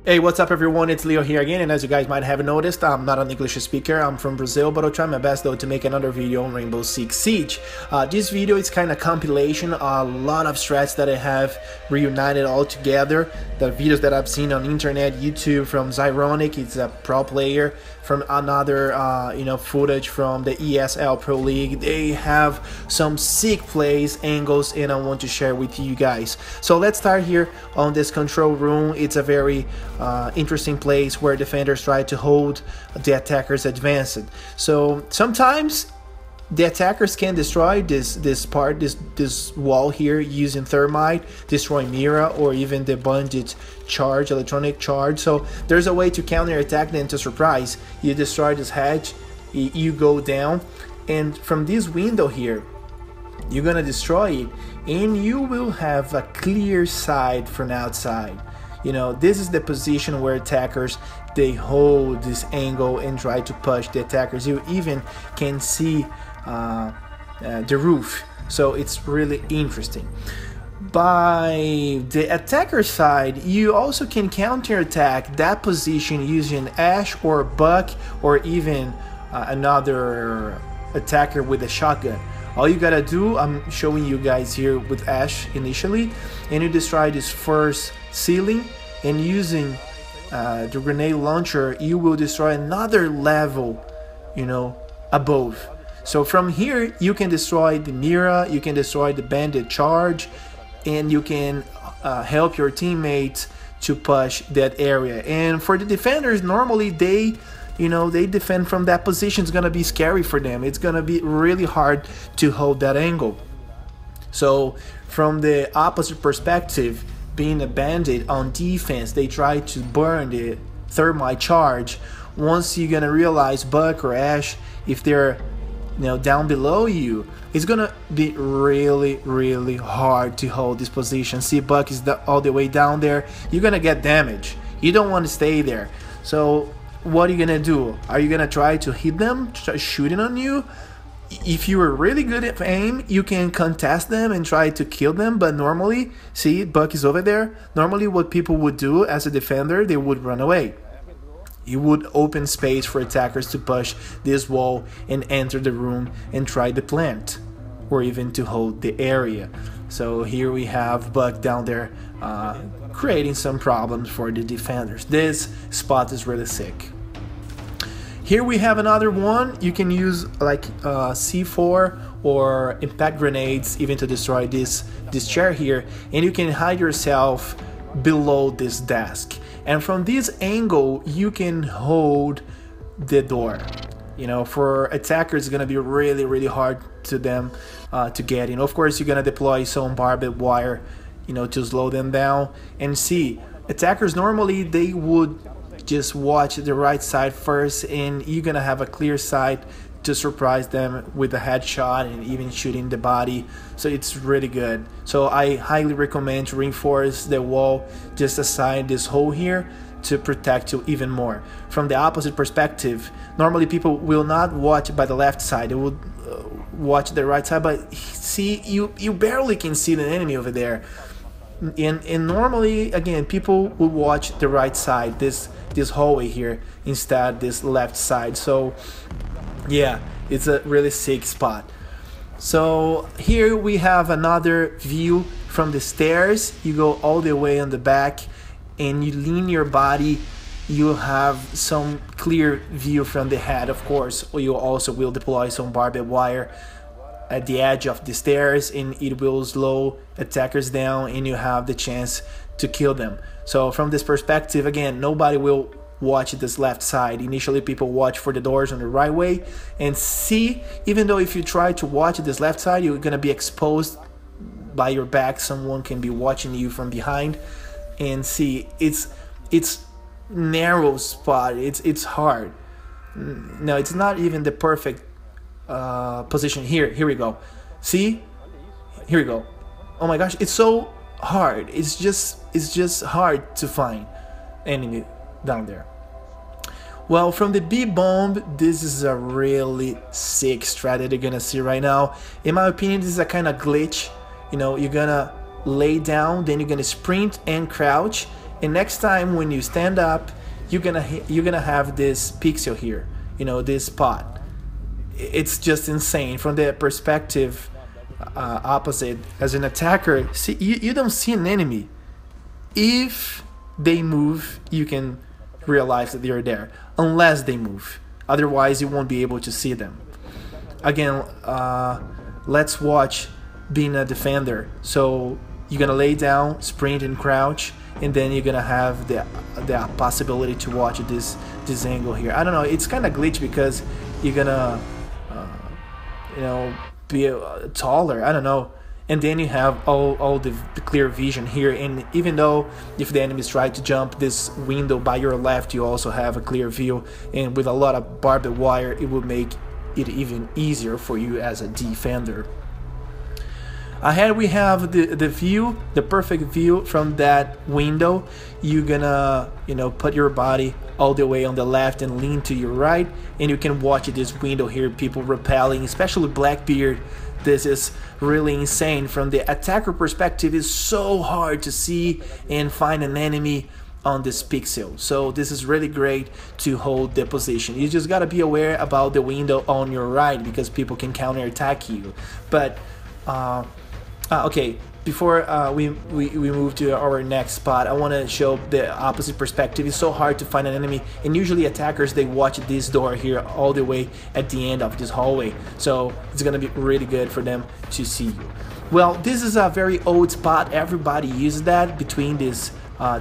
Hey, what's up everyone, it's Leo here again, and as you guys might have noticed, I'm not an English speaker, I'm from Brazil, but I'll try my best though to make another video on Rainbow Six Siege. This video is kind of compilation, a lot of strats that I have reunited all together, the videos that I've seen on internet, YouTube, from Zyronic, it's a pro player, from another footage from the ESL Pro League. They have some sick plays, angles, and I want to share with you guys. So let's start here on this control room. It's a very interesting place where defenders try to hold the attackers advanced. So sometimes the attackers can destroy this wall here using thermite, destroy Mira, or even the bandit charge, electronic charge. So there's a way to counter attack them to surprise. You destroy this hedge, you go down, and from this window here you're gonna destroy it, and you will have a clear side from outside. You know, this is the position where attackers, they hold this angle and try to push the attackers. You even can see the roof, so it's really interesting. By the attacker side, you also can counterattack that position using Ash or Buck, or even another attacker with a shotgun. All you gotta do, I'm showing you guys here with Ash initially, and you destroy this first ceiling, and using the grenade launcher you will destroy another level, you know, above. So from here you can destroy the Mira, you can destroy the bandit charge, and you can help your teammates to push that area. And for the defenders, normally they defend from that position. It's gonna be scary for them. It's gonna be really hard to hold that angle. So from the opposite perspective, being a bandit on defense, they try to burn the thermite charge. Once you're gonna realize Buck or Ash, if they're down below you, it's gonna be really hard to hold this position. See, Buck is all the way down there. You're gonna get damage. You don't want to stay there. So what are you gonna do? Are you gonna try to hit them, try shooting on you? If you are really good at aim, you can contest them and try to kill them, but normally, see, Buck is over there. Normally what people would do as a defender, they would run away. You would open space for attackers to push this wall and enter the room and try the plant, or even to hold the area. So here we have Buck down there creating some problems for the defenders. This spot is really sick. Here we have another one. You can use like C4 or impact grenades even to destroy this chair here, and you can hide yourself below this desk. And from this angle, you can hold the door. You know, for attackers, it's gonna be really hard to them to get in. Of course, you're gonna deploy some barbed wire, to slow them down. And see, attackers normally they would just watch the right side first, and you're gonna have a clear sight to surprise them with a headshot and even shooting the body. So it's really good. So I highly recommend to reinforce the wall, just assign this hole here to protect you even more. From the opposite perspective, normally people will not watch by the left side, they would watch the right side, but see, you barely can see the enemy over there. And normally, again, people will watch the right side, this hallway here, instead this left side. So yeah, it's a really sick spot. So here we have another view from the stairs. You go all the way on the back and you lean your body, you have some clear view from the head. Of course, you also will deploy some barbed wire at the edge of the stairs, and it will slow attackers down and you have the chance to kill them. So from this perspective, again, nobody will watch this left side. Initially people watch for the doors on the right way, and see, even though if you try to watch this left side, you're gonna be exposed by your back. Someone can be watching you from behind, and see, it's narrow spot. It's hard. No, it's not even the perfect position. Here we go. See, here we go. Oh my gosh, it's so hard. It's just hard to find enemy down there. Well, from the B bomb, this is a really sick strat that you're gonna see right now. In my opinion, this is a kind of glitch. You're gonna lay down, then you're gonna sprint and crouch, And next time when you stand up, you're gonna have this pixel here, you know, this spot. It's just insane from the perspective opposite. As an attacker, see, you don't see an enemy. If they move, you can realize that they're there, unless they move. Otherwise, you won't be able to see them. Again, let's watch being a defender. So you're gonna lay down, sprint, and crouch, and then you're gonna have the possibility to watch this angle here. I don't know, it's kind of glitch because you're gonna you know, be taller, I don't know, and then you have all the clear vision here. And even though if the enemies try to jump this window by your left, you also have a clear view, and with a lot of barbed wire, it will make it even easier for you as a defender. Ahead we have the view, the perfect view from that window. You're gonna, you know, put your body all the way on the left and lean to your right, and you can watch this window here, people repelling, especially Blackbeard. This is really insane. From the attacker perspective, it's so hard to see and find an enemy on this pixel. So this is really great to hold the position. You just gotta be aware about the window on your right because people can counterattack you. But okay, before we move to our next spot, I want to show the opposite perspective. It's so hard to find an enemy, and usually attackers, they watch this door here all the way at the end of this hallway, so it's gonna be really good for them to see you. Well, this is a very old spot. Everybody uses that between these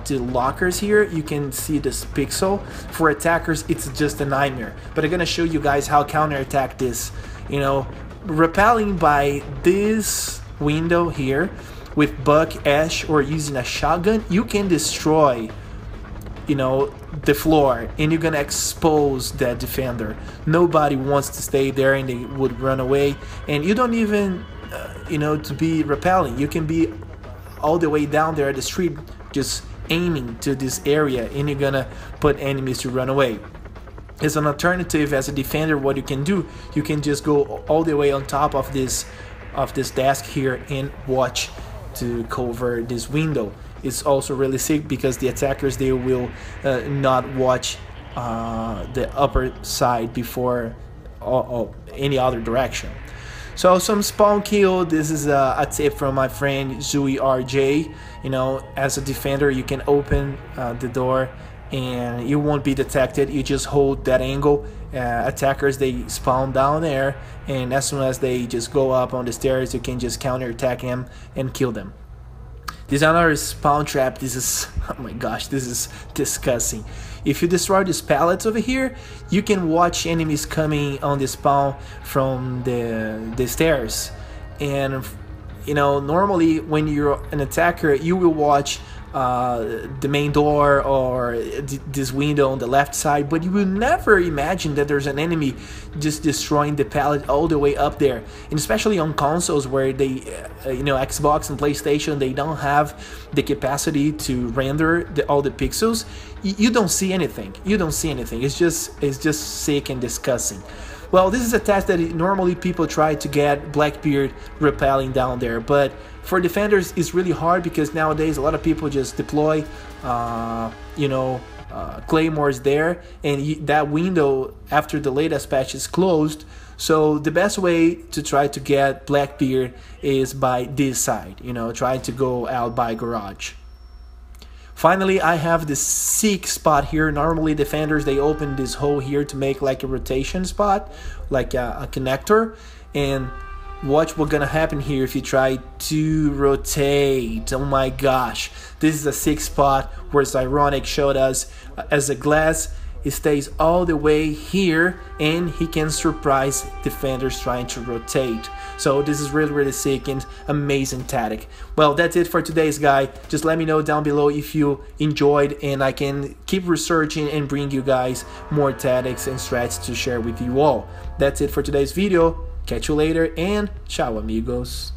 two lockers here. You can see this pixel. For attackers, it's just a nightmare, but I'm gonna show you guys how counterattack this. You know, repelling by this window here with buck, ash, or using a shotgun, you can destroy, you know, the floor, and you're gonna expose that defender. Nobody wants to stay there, and they would run away. And you don't even you know, to be repelling, you can be all the way down there at the street just aiming to this area, and you're gonna put enemies to run away. As an alternative, as a defender, what you can do, you can just go all the way on top of this desk here and watch to cover this window. It's also really sick because the attackers, they will not watch the upper side before any other direction. So some spawn kill. This is a tip from my friend Zooey RJ. You know, as a defender, you can open the door and you won't be detected. You just hold that angle. Attackers, they spawn down there, and as soon as they just go up on the stairs, you can just counterattack them and kill them. This is another spawn trap. This is, oh my gosh, this is disgusting. If you destroy these pallets over here, you can watch enemies coming on the spawn from the stairs. And you know, normally when you're an attacker, you will watch the main door or this window on the left side, but you will never imagine that there's an enemy just destroying the pallet all the way up there. And especially on consoles where they you know, Xbox and PlayStation, they don't have the capacity to render all the pixels. You don't see anything. You don't see anything. It's just sick and disgusting. Well, this is a task that normally people try to get Blackbeard repelling down there, but for defenders it's really hard because nowadays a lot of people just deploy you know, claymores there, and that window after the latest patch is closed. So the best way to try to get Blackbeard is by this side, you know, try to go out by garage. Finally, I have this seek spot here. Normally defenders, they open this hole here to make like a rotation spot, like a connector. And watch what's gonna happen here if you try to rotate. Oh my gosh, this is a seek spot where Ironic showed us as a glass. It stays all the way here, and he can surprise defenders trying to rotate. So this is really sick and amazing tactic. Well, that's it for today's guide. Just let me know down below if you enjoyed, and I can keep researching and bring you guys more tactics and strats to share with you all. That's it for today's video. Catch you later, and ciao amigos.